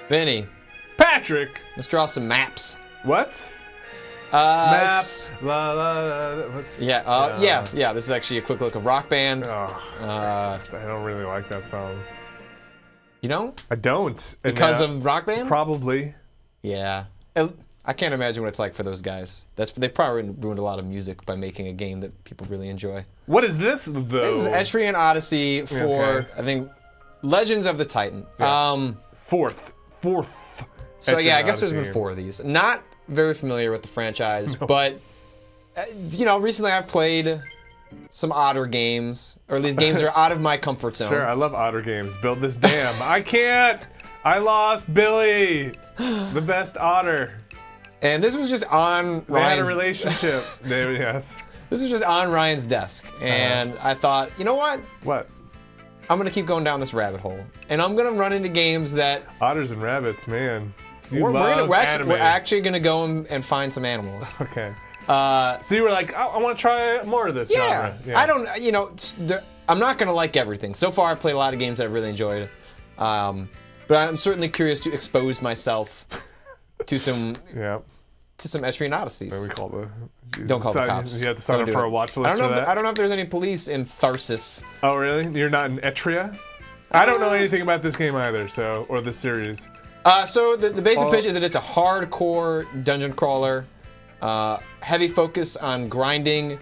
Vinny. Patrick. Let's draw some maps. What? Maps. La, la, la, what's, yeah. This is actually a quick look of Rock Band. I don't really like that song. You don't? I don't. Because of Rock Band? Probably. Yeah. I can't imagine what it's like for those guys. They probably ruined a lot of music by making a game that people really enjoy. What is this, though? This is Etrian Odyssey for, I think, Legends of the Titan. Yes. Fourth. So yeah, I guess Odyssey. there's been 4 of these. Not very familiar with the franchise, but you know, recently I've played some odder games, or at least games that are out of my comfort zone. Sure, I love otter games. Build this dam. I can't. I lost Billy, the best otter. And this was just on They had a Ryan's relationship. Yes. This was just on Ryan's desk, and I thought, you know what? What? I'm gonna keep going down this rabbit hole, and I'm gonna run into games that Otters and rabbits, man. we're actually gonna go and find some animals. Okay. So you were like, I want to try more of this genre. Yeah. I don't, you know, I'm not gonna like everything. So far, I've played a lot of games that I've really enjoyed, but I'm certainly curious to expose myself to some Etrian Odysseys. What do we call the? Don't call the cops. You have to sign up for a watch list for that. I don't know if there's any police in Tharsis. Oh really? You're not in Etria? I don't know anything about this game either, or this series. So the basic pitch is that it's a hardcore dungeon crawler, heavy focus on grinding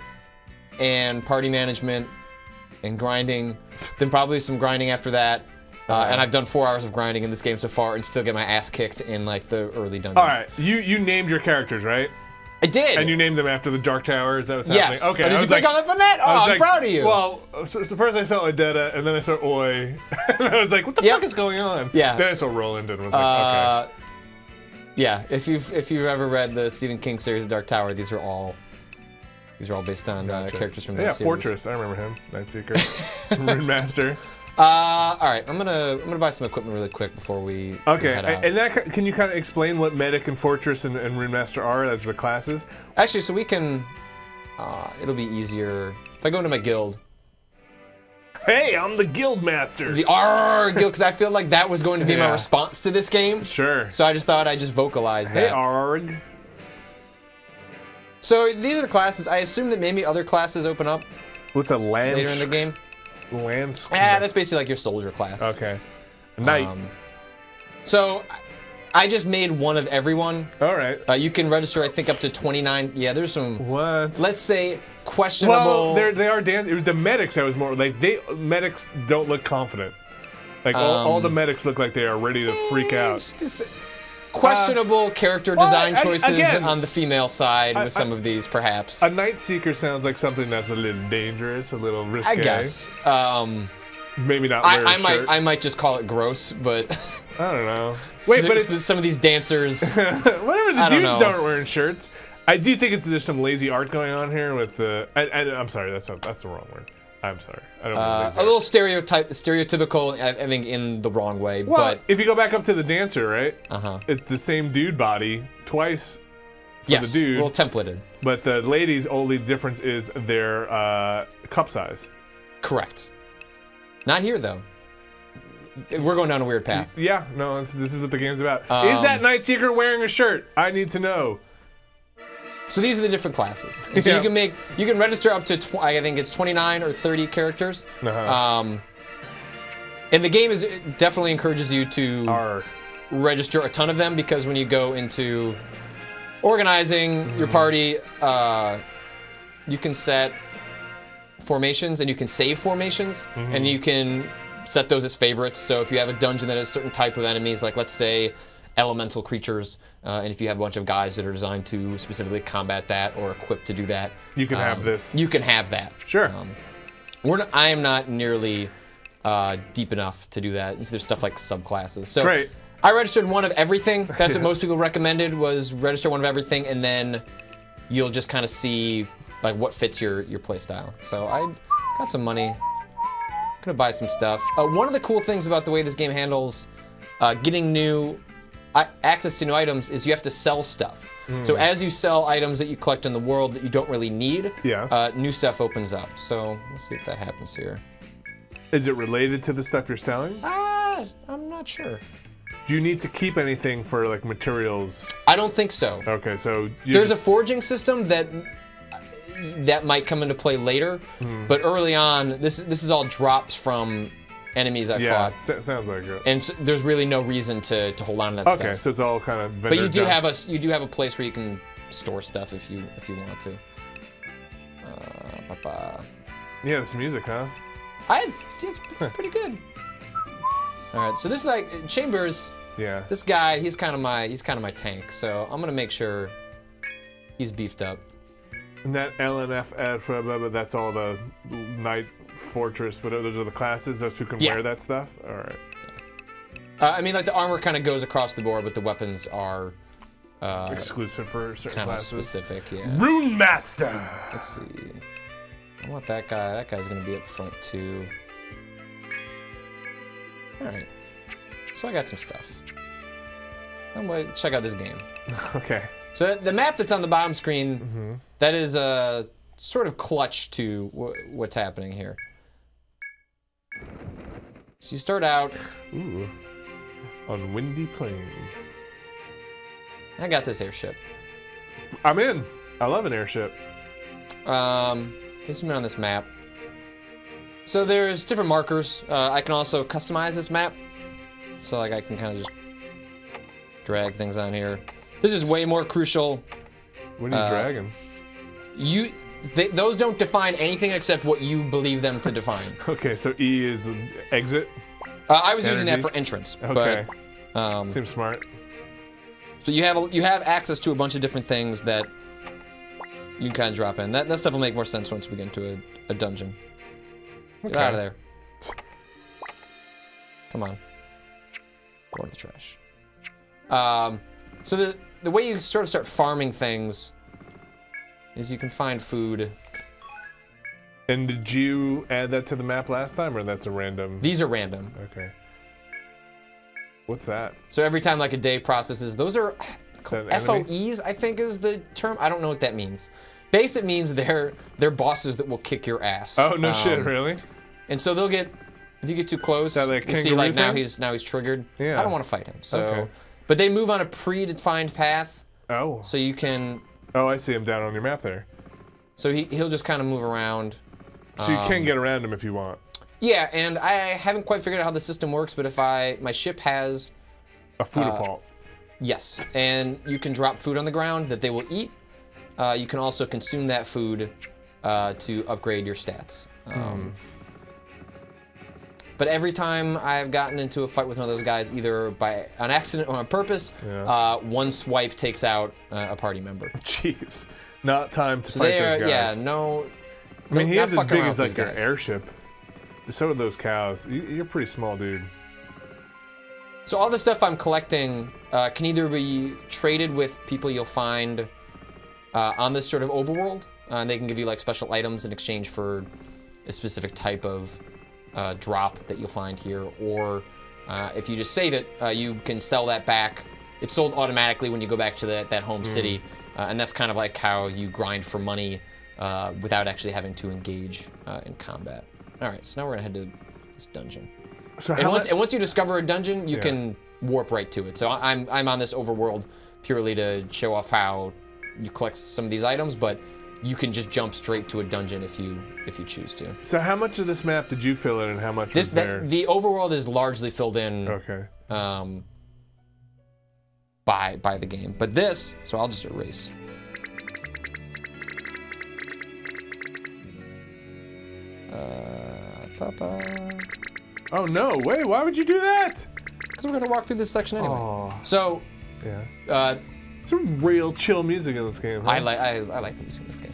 and party management and grinding, then probably some grinding after that. And I've done 4 hours of grinding in this game so far and still get my ass kicked in like the early dungeons. All right, you named your characters, right? I did. And you named them after the Dark Tower? Is that what's yes. happening? Okay. Oh, did you pick up on that? Oh, I'm proud of you. Well, so first I saw Odetta, and then I saw Oi, and I was like, what the fuck is going on? Yeah. Then I saw Roland and was like, okay. Yeah, if you've ever read the Stephen King series Dark Tower, these are all based on characters from that series. Yeah, Fortress. I remember him. Night Seeker. Rune Master. All right, I'm gonna buy some equipment really quick before we head out. And that, can you kind of explain what Medic and Fortress and Rune Master are as the classes? Actually, so we can. It'll be easier if I go into my guild. Hey, I'm the Guild Master. The R guild, because I feel like that was going to be my response to this game. Sure. So I just thought I'd just vocalize that. Hey, Arg. So these are the classes. I assume that maybe other classes open up. What's a land? Later in the game. That's basically like your soldier class. Okay. Knight. So I just made one of everyone. All right. You can register, I think, up to 29. Yeah, there's some. What? Let's say questionable. Well, they are dancing. It was the medics. I was more like medics don't look confident. Like all the medics look like they are ready to freak out. Questionable character design choices on the female side with some of these, perhaps. A Night Seeker sounds like something that's a little dangerous, a little risque. I guess. Maybe not wear a shirt. I might just call it gross, but I don't know. Wait, but it's some of these dancers. Whatever, the dudes aren't wearing shirts. I do think there's some lazy art going on here with the. I'm sorry, that's the wrong word. I'm sorry. I don't know. A little stereotypical, I think, in the wrong way. Well, but if you go back up to the dancer, right? Uh-huh. It's the same dude body twice for the dude. A little templated. But the ladies' only difference is their cup size. Correct. Not here, though. We're going down a weird path. Yeah, no, this is what the game's about. Is that Night Seeker wearing a shirt? I need to know. So these are the different classes. And so you can register up to I think it's 29 or 30 characters. And the game definitely encourages you to register a ton of them, because when you go into organizing your party, you can set formations and you can save formations, and you can set those as favorites. So if you have a dungeon that has a certain type of enemies, like let's say elemental creatures, and if you have a bunch of guys that are designed to specifically combat that or equipped to do that, you can have this. You can have that. Sure. I am not nearly deep enough to do that. There's stuff like subclasses. So great. I registered one of everything. That's what most people recommended, was register one of everything, and then you'll just kind of see like what fits your play style. So I got some money. I'm gonna buy some stuff. One of the cool things about the way this game handles getting new access to new items is you have to sell stuff. So as you sell items that you collect in the world that you don't really need, new stuff opens up. So we'll see if that happens here. Is it related to the stuff you're selling? I'm not sure. Do you need to keep anything for like materials? I don't think so. Okay, so there's a foraging system that might come into play later, but early on, this is all drops from enemies I fought. Yeah, sounds like it. And so there's really no reason to hold on to that stuff. Okay, so it's all kind of. But you do have a place where you can store stuff if you want to. Yeah, this music, huh? It's pretty good. All right, so this is like Chambers. Yeah. This guy, he's kind of my tank. So I'm gonna make sure he's beefed up. And that LNF, that's all the Knight Fortress, whatever. Those are the classes. Those who can wear that stuff. All right. I mean, like the armor kind of goes across the board, but the weapons are exclusive for certain kind of classes. Specific, yeah. Rune Master. Let's see. I want that guy. That guy's gonna be up front too. All right. So I got some stuff. I'm gonna check out this game. Okay. So the map that's on the bottom screen, that is sort of clutch to what's happening here. So you start out. Ooh. On Windy Plain. I got this airship. I'm in. I love an airship. Let's zoom in on this map. So there's different markers. I can also customize this map. So like I can kind of just drag things on here. This is way more crucial. What are you dragging? Those don't define anything except what you believe them to define. Okay, so E is the exit? I was using that for entrance. Okay. But, seems smart. So you have access to a bunch of different things that you can kind of drop in. That stuff will make more sense once we get into a dungeon. Get out of there. Come on. Go to the trash. So the way you sort of start farming things is you can find food. And did you add that to the map last time, or that's a random? These are random. Okay. What's that? So every time like a day processes, those are FOEs, I think is the term. I don't know what that means. Base, it means they're bosses that will kick your ass. Oh no shit, really? And so they'll get, if you get too close, like you see like now he's triggered. Yeah. I don't want to fight him. So, but they move on a predefined path. Oh. So you can. Oh, I see him down on your map there. So he'll just kind of move around. So you can get around him if you want. Yeah, and I haven't quite figured out how the system works, but if my ship has a food vault. Yes, and you can drop food on the ground that they will eat. You can also consume that food to upgrade your stats. But every time I've gotten into a fight with one of those guys, either by an accident or on purpose, one swipe takes out a party member. Jeez, not time to fight those guys. Yeah, no. I mean, he is as big as like an airship. So are those cows. You're a pretty small, dude. So all the stuff I'm collecting can either be traded with people you'll find on this sort of overworld, and they can give you like special items in exchange for a specific type of drop that you'll find here, or if you just save it, you can sell that back. It's sold automatically when you go back to that home city, and that's kind of like how you grind for money without actually having to engage in combat. All right, so now we're gonna head to this dungeon. So once you discover a dungeon, you can warp right to it. So I'm on this overworld purely to show off how you collect some of these items, but you can just jump straight to a dungeon if you choose to. So how much of this map did you fill in, and how much was there? The overworld is largely filled in. Okay. By the game, but this, so I'll just erase. Oh no! Wait, why would you do that? Because we're gonna walk through this section anyway. Oh. So. Yeah. It's a real chill music in this game. Huh? I like the music in this game.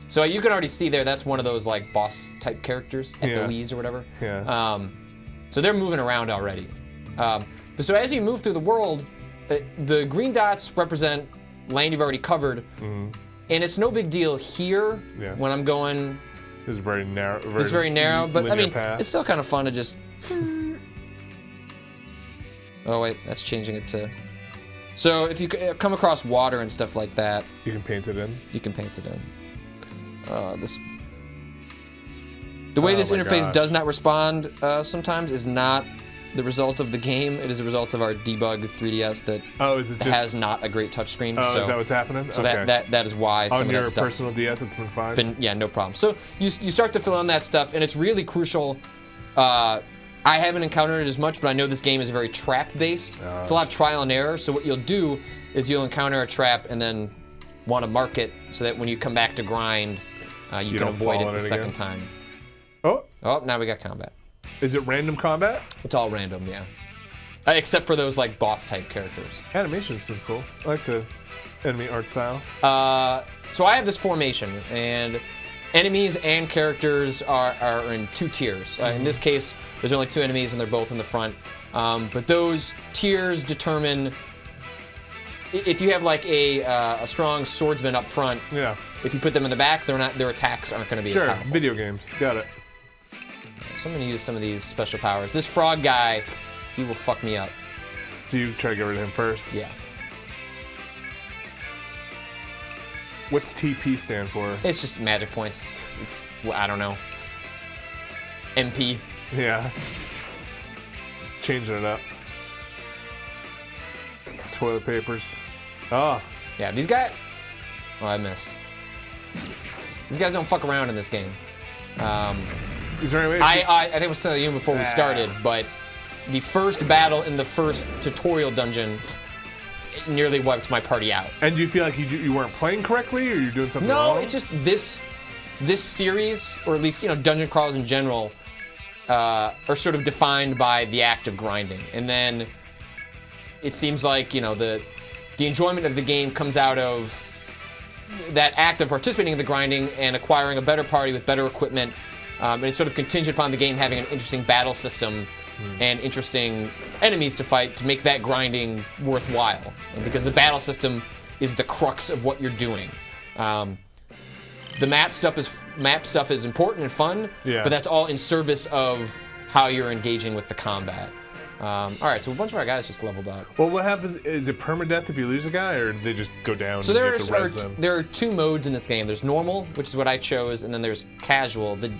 So you can already see there. That's one of those like boss type characters, FOEs or whatever. Yeah. So they're moving around already. So as you move through the world, the green dots represent land you've already covered, and it's no big deal here when I'm going. It's very narrow. It's very narrow, but I mean, path. it's still kind of fun to just. Oh wait, that's changing it to. So if you come across water and stuff like that, you can paint it in. You can paint it in. The way this interface does not respond sometimes is not the result of the game. It is a result of our debug 3DS that has not a great touchscrine. Oh, so, is that what's happening? So okay. that is why some of that stuff. On your personal DS, it's been fine? Yeah, no problem. So you start to fill in that stuff, and it's really crucial. I haven't encountered it as much, but I know this game is very trap-based. It's a lot of trial and error, so what you'll do is you'll encounter a trap and then want to mark it so that when you come back to grind, you can avoid it the second time. Oh, now we got combat. Is it random combat? It's all random, yeah. Except for those like boss type characters. Animation's so cool. I like the enemy art style. So I have this formation, and enemies and characters are in 2 tiers. In this case, there's only 2 enemies, and they're both in the front. But those tiers determine if you have like a strong swordsman up front. Yeah. If you put them in the back, their attacks aren't going to be as powerful. Sure, video games. Got it. So I'm going to use some of these special powers. This frog guy, he will fuck me up. So you try to get rid of him first? Yeah. What's TP stand for? It's just magic points. It's I don't know. MP. Yeah. Just changing it up. Toilet papers. Oh. Yeah, these guys... Oh, I missed. These guys don't fuck around in this game. Is there any way I think I was telling you before we started, but the first battle in the first tutorial dungeon nearly wiped my party out. And do you feel like you weren't playing correctly, or you're doing something wrong? No, it's just this series, or at least dungeon crawls in general, are sort of defined by the act of grinding, and then it seems like the enjoyment of the game comes out of that act of participating in the grinding and acquiring a better party with better equipment. And it's sort of contingent upon the game having an interesting battle system and interesting enemies to fight to make that grinding worthwhile. And because the battle system is the crux of what you're doing. The map stuff is important and fun, but that's all in service of how you're engaging with the combat. All right, so a bunch of our guys just leveled up. Well, what happens? Is it permadeath if you lose a guy, or do they just go down? So there are 2 modes in this game. There's normal, which is what I chose, and then there's casual. The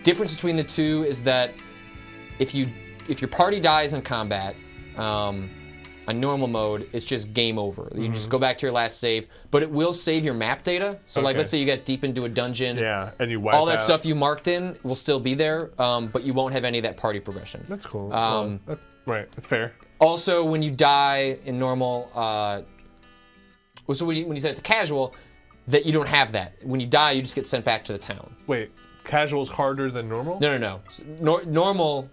difference between the 2 is that if your party dies in combat, a normal mode, it's just game over. You just go back to your last save, but it will save your map data. So like, let's say you get deep into a dungeon. Yeah, and you wipe all that stuff you marked in will still be there, but you won't have any of that party progression. That's cool. That's fair. Also, when you die in normal, so when you say it's casual, that you don't have that. When you die, you just get sent back to the town. Wait. Casual's harder than normal? No. Normal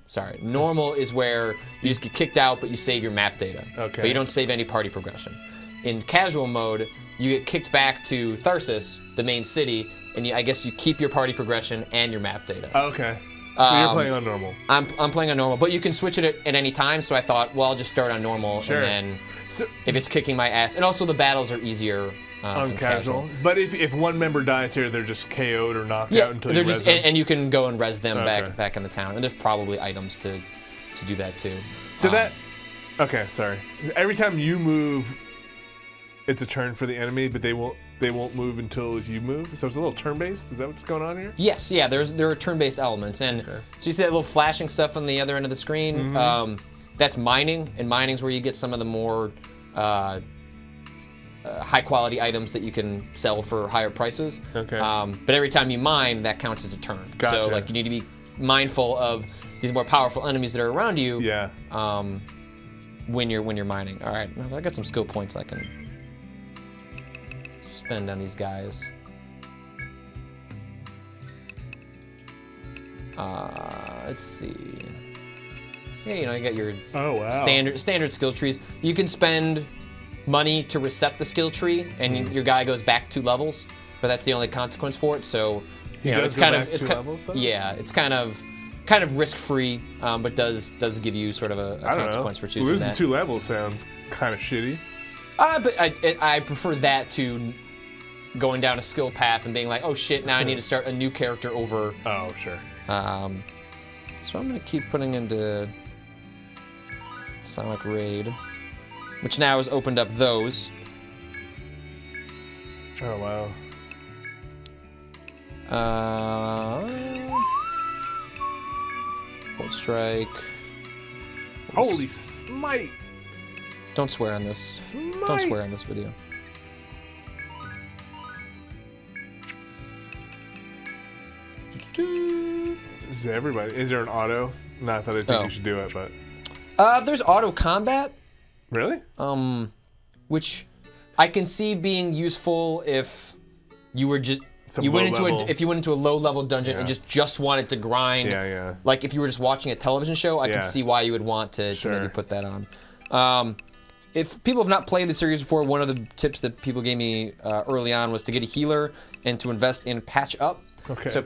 is where you just get kicked out, but you save your map data. Okay. But you don't save any party progression. In casual mode, you get kicked back to Tharsis, the main city, and I guess you keep your party progression and your map data. Okay. So you're playing on normal. I'm playing on normal, but you can switch it at any time. So I thought, well, I'll just start on normal, and then if it's kicking my ass, and also the battles are easier. On casual. But if one member dies here, they're just KO'd or knocked out until you res them. And you can go and res them back in the town. And there's probably items to do that too. So okay, sorry. Every time you move, it's a turn for the enemy, but they won't move until you move. So it's a little turn-based. Is that what's going on here? Yes, yeah. There are turn-based elements, and so you see that little flashing stuff on the other end of the screen. That's mining, and mining's where you get some of the more high-quality items that you can sell for higher prices. Okay. But every time you mine, that counts as a turn. Gotcha. So like you need to be mindful of these more powerful enemies that are around you. Yeah. When you're mining. All right, I got some skill points I can spend on these guys. Let's see. So, you got your standard skill trees. You can spend money to reset the skill tree, and your guy goes back 2 levels, but that's the only consequence for it. So it's kind of risk-free, but does give you sort of a consequence for choosing Losing that. 2 levels sounds kind of shitty. But I prefer that to going down a skill path and being like, oh shit, now I need to start a new character over. Oh, sure. So I'm gonna keep putting into Sonic Raid, which now has opened up those. Oh, wow. Cold Strike. Holy smite! Don't swear on this. Smite. Don't swear on this video. Is everybody? Is there an auto? Not that I think you should do it, but. There's auto combat. Really? Which I can see being useful if you were just if you went into a low level dungeon and just wanted to grind. Yeah, yeah. Like if you were just watching a television show, I can see why you would want to maybe put that on. If people have not played the series before, one of the tips that people gave me early on was to get a healer and to invest in Patch Up. Okay. So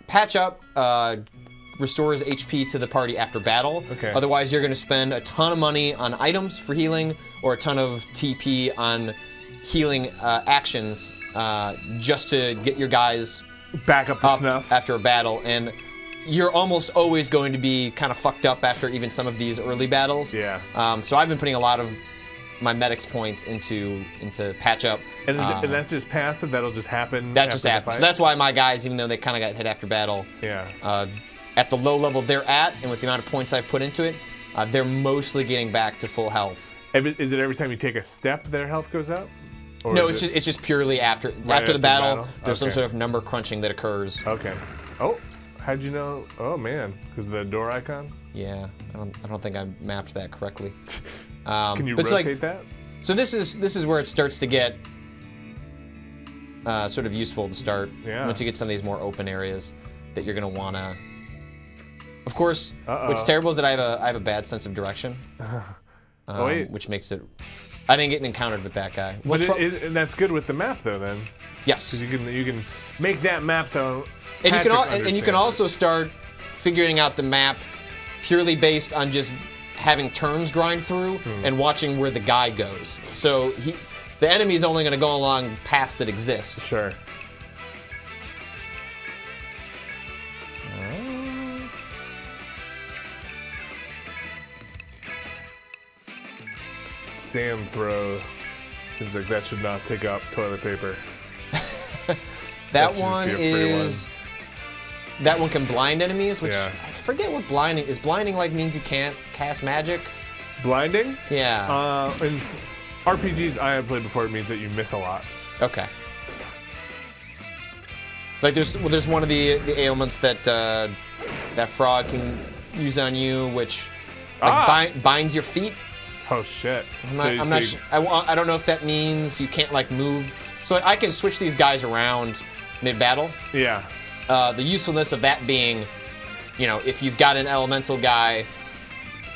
Patch Up restores HP to the party after battle. Okay. Otherwise, you're going to spend a ton of money on items for healing or a ton of TP on healing actions just to get your guys back up to snuff after a battle. And you're almost always going to be kind of fucked up after even some of these early battles. Yeah. So I've been putting a lot of my medics points into Patch Up. And that's just passive? That'll just happen? That just happens. So that's why my guys, even though they kind of got hit after battle, at the low level they're at, and with the amount of points I've put into it, they're mostly getting back to full health. Is it every time you take a step their health goes up? Or no, it's just purely after the battle. There's some sort of number crunching that occurs. Okay. Oh, how'd you know? Oh man, because of the door icon. Yeah, I don't think I mapped that correctly. Can you rotate that? So this is where it starts to get sort of useful to start. Yeah. Once you get some of these more open areas that you're gonna wanna. Of course, what's terrible is that I have a bad sense of direction, which makes it. I didn't get encountered with that guy. And that's good with the map though, then. Yes. Because you can make that map so. And you can also start figuring out the map purely based on just having turns grind through and watching where the guy goes. So the enemy's only going to go along paths that exist. Sure. Sand throw. Seems like that should not take up toilet paper. That one is. That one can blind enemies, which I forget what blinding is. Blinding like means you can't cast magic. Blinding? Yeah. In RPGs I have played before, it means that you miss a lot. Okay. Like there's one of the ailments that that frog can use on you, which like binds your feet. Oh shit! I don't know if that means you can't like move. So I can switch these guys around mid-battle. Yeah. The usefulness of that being, if you've got an elemental guy,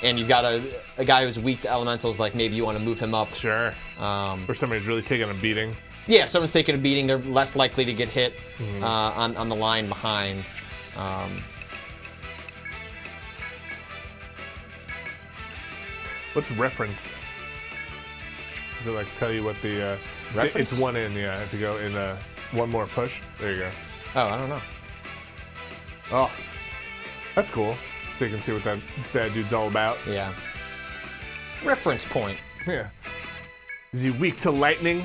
and you've got a guy who's weak to elementals, like maybe you want to move him up. Sure. Or somebody's really taking a beating. Yeah, someone's taking a beating. They're less likely to get hit on the line behind. What's reference? Does it like tell you what the reference? It's one in, yeah. If you go in one more push, there you go. Oh, I don't know. Oh, that's cool. So you can see what that dude's all about. Yeah. Reference point. Yeah. Is he weak to lightning?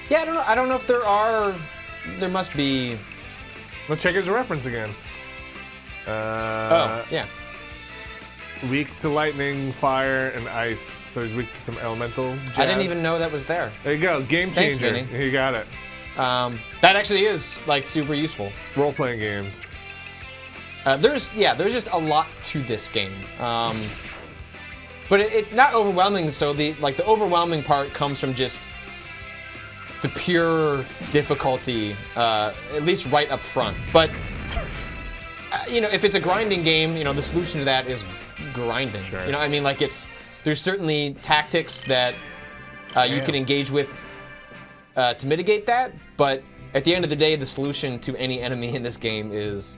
Yeah, I don't know. I don't know if there are. There must be. Let's check his reference again. Oh, yeah. Weak to lightning, fire, and ice. So he's weak to some elemental jazz. I didn't even know that was there. There you go. Game changer. Thanks, Vinny. You got it. That actually is like super useful. Role-playing games. There's just a lot to this game. But it not overwhelming. So the overwhelming part comes from just the pure difficulty, at least right up front. But if it's a grinding game, the solution to that is grinding. Sure. I mean, like there's certainly tactics that you can engage with to mitigate that. But at the end of the day, the solution to any enemy in this game is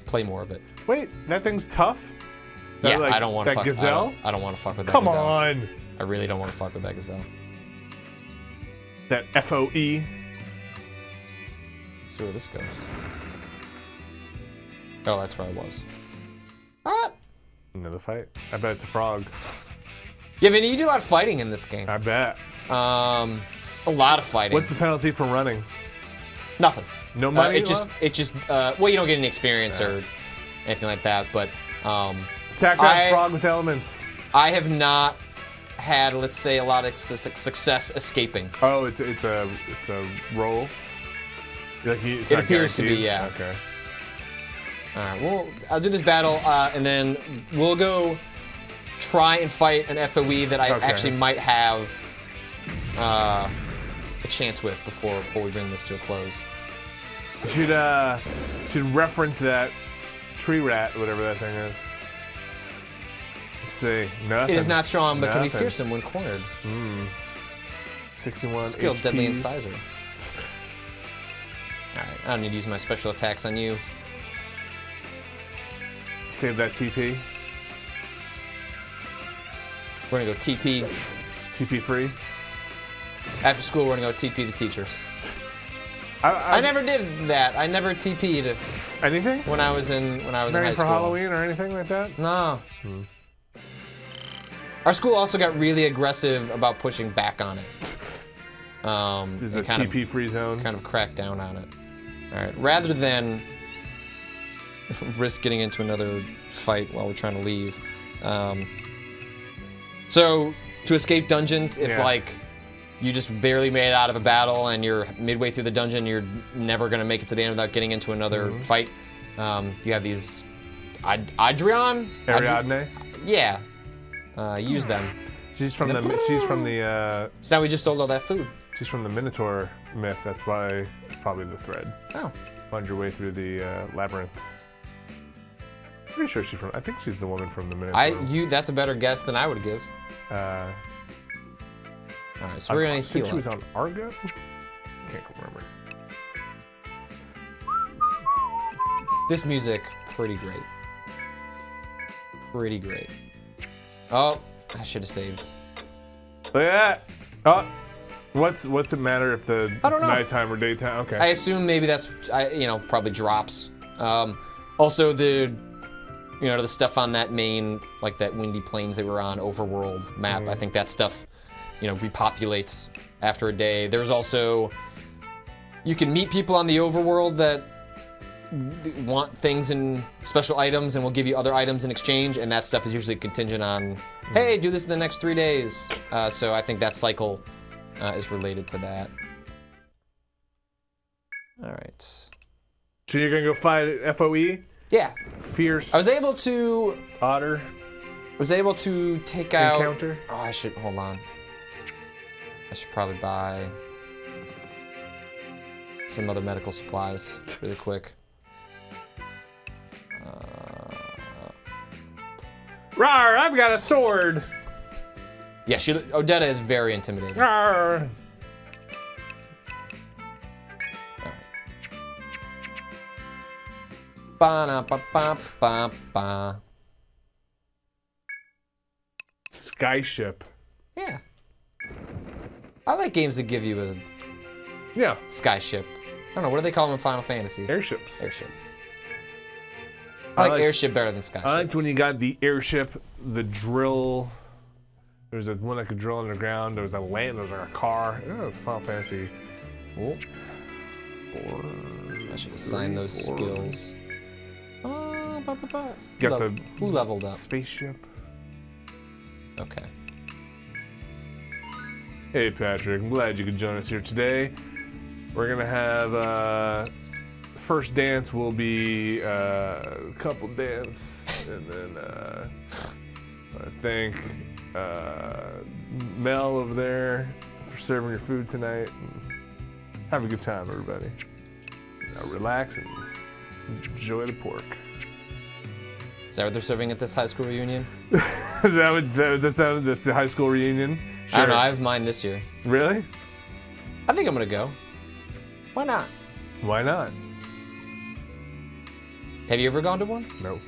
play more of it. Wait, that thing's tough? Yeah, I don't want to fuck with that gazelle. I don't want to fuck with that gazelle. Come on. I really don't want to fuck with that gazelle. That FOE. Let's see where this goes. Oh, that's where I was. Ah! Another fight. I bet it's a frog. Yeah, Vinny, you do a lot of fighting in this game. I bet. A lot of fighting. What's the penalty for running? Nothing. No money? Well, you don't get any experience or anything like that, but Attack that frog with elements. I have not had, let's say, a lot of success escaping. Oh, it's a roll. Like it appears to be, yeah. Okay. All right. Well, I'll do this battle, and then we'll go try and fight an FOE that I actually might have a chance with before we bring this to a close. You should reference that tree rat, whatever that thing is. Let's see. Nothing. It is not strong, but can be fearsome when cornered. 61 Skill, HPs. deadly incisor. Alright, I don't need to use my special attacks on you. Save that TP. We're gonna go TP. TP free. After school, we're gonna go TP the teachers. I never did that. I never TP'd. Anything? When I was in high school. For Halloween or anything like that? No. Our school also got really aggressive about pushing back on it. This is a TP-free zone. Kind of cracked down on it. All right. Rather than risk getting into another fight while we're trying to leave. So to escape dungeons, if like you just barely made it out of a battle and you're midway through the dungeon, you're never gonna make it to the end without getting into another fight. You have these Ariadne. Yeah. Use them. She's from the. So now we just sold all that food. She's from the Minotaur myth. That's why it's probably the thread. Oh. Find your way through the labyrinth. Pretty sure she's from. I think she's the woman from the Minotaur. That's a better guess than I would give. All right, so we're gonna heal. I think she was on Argo. Can't remember. This music, pretty great. Pretty great. Oh, I should have saved. Look at that. Oh, what's it matter if it's nighttime or daytime? Okay. I assume maybe that's probably drops. Also the stuff on that main, like that windy plains they were on, Overworld map. I think that stuff, repopulates after a day. There's also, you can meet people on the Overworld that want things and special items and will give you other items in exchange, and that stuff is usually contingent on, hey, do this in the next 3 days. So I think that cycle is related to that. All right. So you're gonna go fight FOE? Yeah. Fierce. I was able to... Otter. I was able to take out... Encounter? Oh, I should... Hold on. I should probably buy some other medical supplies really quick. Rawr, I've got a sword. Yeah, Odetta is very intimidating. Rawr. Ba-na-ba-ba-ba-ba. Skyship. Yeah. I like games that give you a skyship. I don't know, what do they call them in Final Fantasy? Airships. Airship. I like airship better than skyship. I liked when you got the airship, the drill. There was one that could drill underground. There was a land. There was like a car. Oh, Final Fantasy. Oh. I should assign those skills. Who leveled up? Spaceship. Okay. Hey Patrick, I'm glad you could join us here today. We're gonna have first dance will be couple dance, and then I think Mel over there for serving your food tonight. Have a good time, everybody. Now relax and enjoy the pork. Is that what they're serving at this high school reunion? Is that what that's the high school reunion? Sure. I don't know, I have mine this year. Really? I think I'm gonna go. Why not? Why not? Have you ever gone to one? No.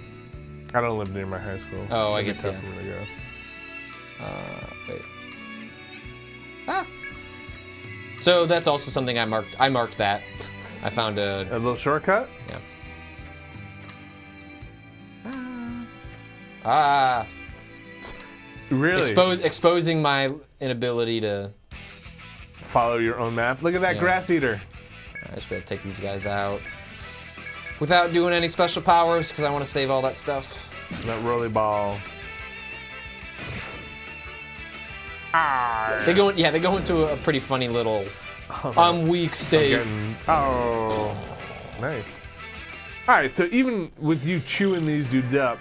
I don't live near my high school. Oh, I guess, yeah. For me to go. Wait. Ah! So that's also something I marked. I marked that. I found a little shortcut? Yeah. Ah. Really? Exposing my inability to follow your own map. Look at that grass eater. I just better take these guys out without doing any special powers because I want to save all that stuff. That rolly ball. They go into a pretty funny little I'm weak state. Oh, nice. All right, so even with you chewing these dudes up,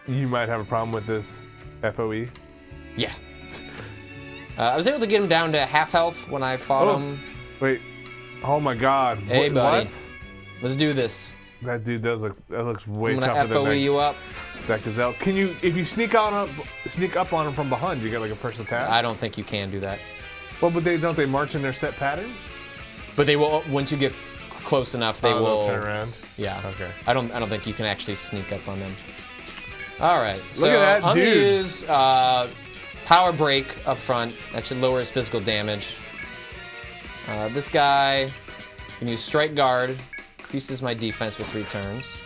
you might have a problem with this FOE. Yeah. I was able to get him down to half health when I fought him. Wait. Oh my God. Hey, buddy. What? Let's do this. That dude does look. That looks way I'm tougher gonna FOE than you up. that gazelle. Can you, if you sneak up on him from behind, you get like a first attack? I don't think you can do that. Well, but don't they march in their set pattern? But they will once you get close enough. They will turn around. Yeah. Okay. I don't think you can actually sneak up on them. All right. So Look at that I'm dude. gonna use power break up front. That should lower his physical damage. This guy can use strike guard. Increases my defense for 3 turns.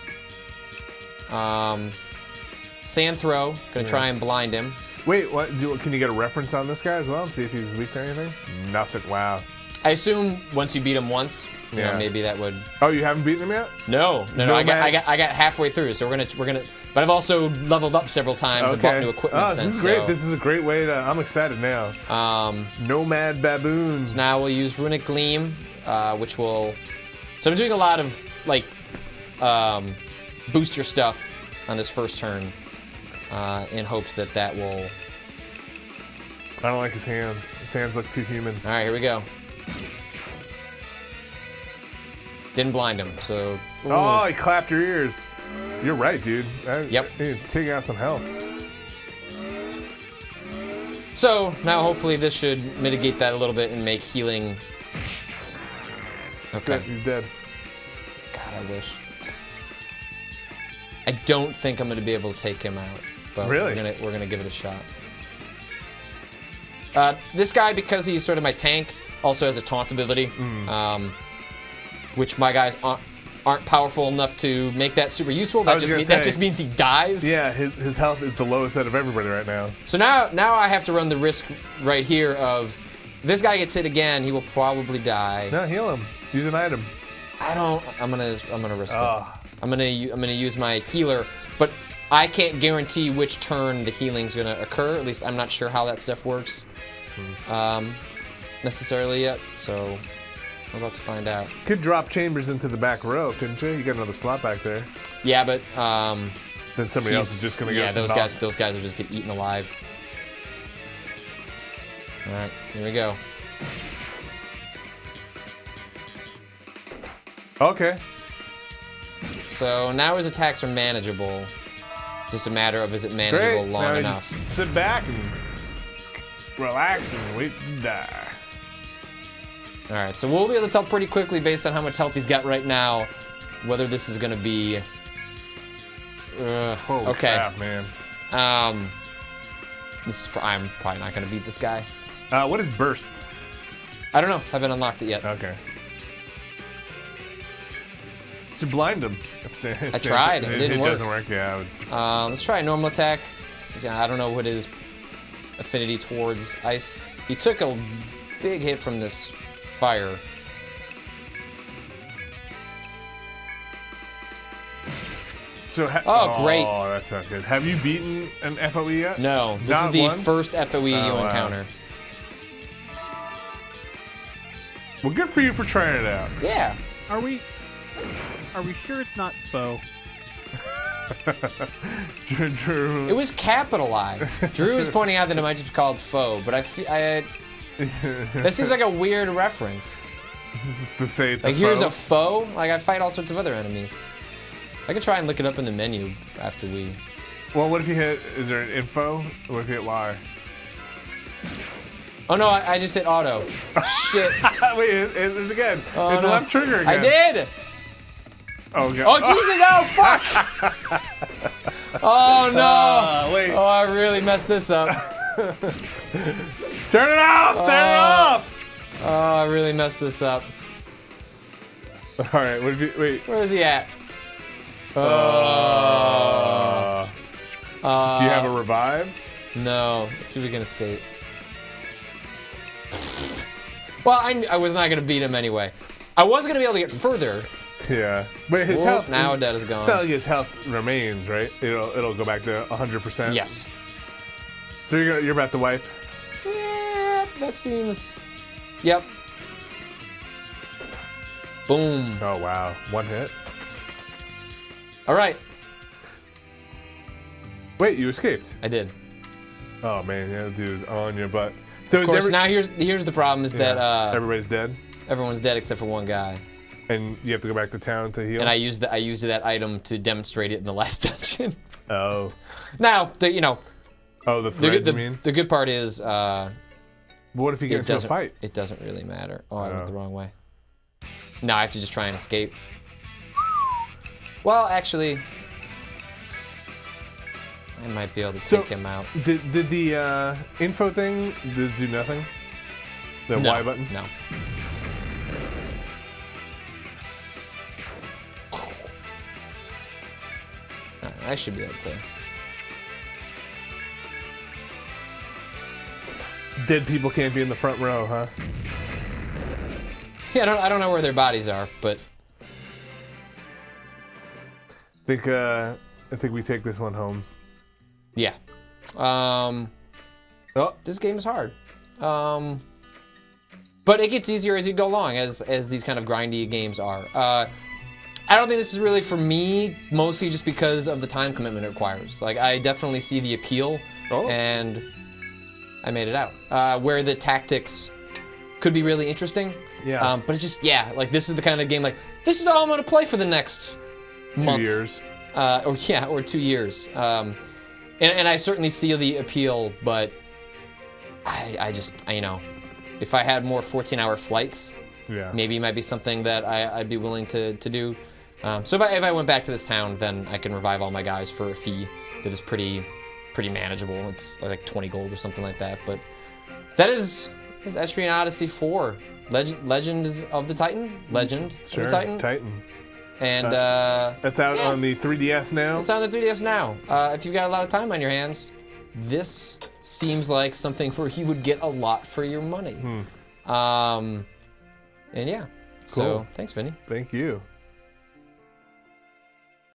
Sand throw. Gonna try and blind him. Wait, what? Can you get a reference on this guy as well and see if he's weak to anything? Nothing. Wow. I assume once you beat him once, you know, maybe that would. Oh, you haven't beaten him yet? No. I got halfway through, so we're gonna. But I've also leveled up several times and bought new equipment. Oh, this is great. This is a great way to. I'm excited now. Nomad baboons. Now we'll use Runic Gleam, which will. So I'm doing a lot of like boost your stuff on this first turn, in hopes that will. I don't like his hands. His hands look too human. All right, here we go. Didn't blind him, so. Ooh. Oh, he clapped your ears. You're right, dude. Yep. Taking out some health. So now hopefully this should mitigate that a little bit and make healing. Okay. He's dead. God, I wish. I don't think I'm gonna be able to take him out, but really? we're gonna give it a shot. This guy, because he's sort of my tank, also has a taunt ability, which my guys aren't powerful enough to make that super useful. That just means he dies. Yeah, his health is the lowest out of everybody right now. So now I have to run the risk right here of this guy gets hit again, he will probably die. No, heal him. Use an item. I'm gonna risk it. I'm gonna use my healer, but I can't guarantee which turn the healing's gonna occur. At least I'm not sure how that stuff works necessarily yet. So we're about to find out. Could drop Chambers into the back row, couldn't you? You got another slot back there. Yeah, but then somebody else is just gonna get. Yeah, those guys will just get eaten alive. All right, here we go. Okay. So now his attacks are manageable. Just a matter of is it manageable long now enough. Just sit back and relax and wait to die. All right, so we'll be able to tell pretty quickly based on how much health he's got right now whether this is gonna be. Holy okay. crap, man. I'm probably not gonna beat this guy. What is burst? I don't know. Haven't unlocked it yet. Okay. To blind him. I tried. It didn't work. It doesn't work. Yeah. Let's try a normal attack. I don't know what his affinity towards ice. He took a big hit from this fire. So great. Oh, that's not good. Have you beaten an FOE yet? No. This is the first FOE you encounter. Well, good for you for trying it out. Yeah. Are we sure it's not faux? Drew. It was capitalized. Drew was pointing out that it might just be called faux, but that seems like a weird reference. To say it's like a here's foe? a foe. Like I fight all sorts of other enemies. I could try and look it up in the menu after we. Well, what if you hit? Is there an info? What if you hit Y? Oh no! I just hit auto. Shit. Wait, it again. Oh, hit the left trigger again. I did. Oh god. Oh Jesus! No! Fuck! Oh no! Wait. Oh, I really messed this up. Turn it off! Turn it off! Oh, I really messed this up. All right. What if you wait? Where is he at? Do you have a revive? No. Let's see if we can escape. Well, I was not going to beat him anyway. I was going to be able to get further. Yeah, but his health now that is gone. It's not like his health remains, right? It'll go back to 100%. Yes. So you're about to wipe. Yeah, that seems. Yep. Boom. Oh wow, one hit. All right. Wait, you escaped. I did. Oh man, yeah, dude is on your butt. So of course, now here's the problem is that everybody's dead. Everyone's dead except for one guy. And you have to go back to town to heal. And I used that item to demonstrate it in the last dungeon. Oh. Now Oh, the thread, you mean? The good part is. What if you get into a fight? It doesn't really matter. Oh, I went the wrong way. Now I have to just try and escape. Well, actually, I might be able to take him out. Did the info thing do nothing? The Y button? No. I should be able to. Dead people can't be in the front row, huh? Yeah, I don't know where their bodies are, but I think we take this one home. Yeah. This game is hard. But it gets easier as you go along, as these kind of grindy games are. I don't think this is really for me, mostly just because of the time commitment it requires. Like, I definitely see the appeal, and I made it out. Where the tactics could be really interesting. Yeah. But it's just, like, this is the kind of game, like, this is all I'm going to play for the next month. 2 years. Or 2 years. And I certainly see the appeal, but I just, you know, if I had more 14-hour flights, maybe it might be something that I'd be willing to do. So if I went back to this town, then I can revive all my guys for a fee that is pretty manageable. It's like 20 gold or something like that. But that is Etrian Odyssey 4. Legend of the Titan? Legend of the Titan? Titan. And that's out on the 3DS now? It's on the 3DS now. If you've got a lot of time on your hands, this seems like something where you would get a lot for your money. And yeah. Cool. So thanks, Vinny. Thank you.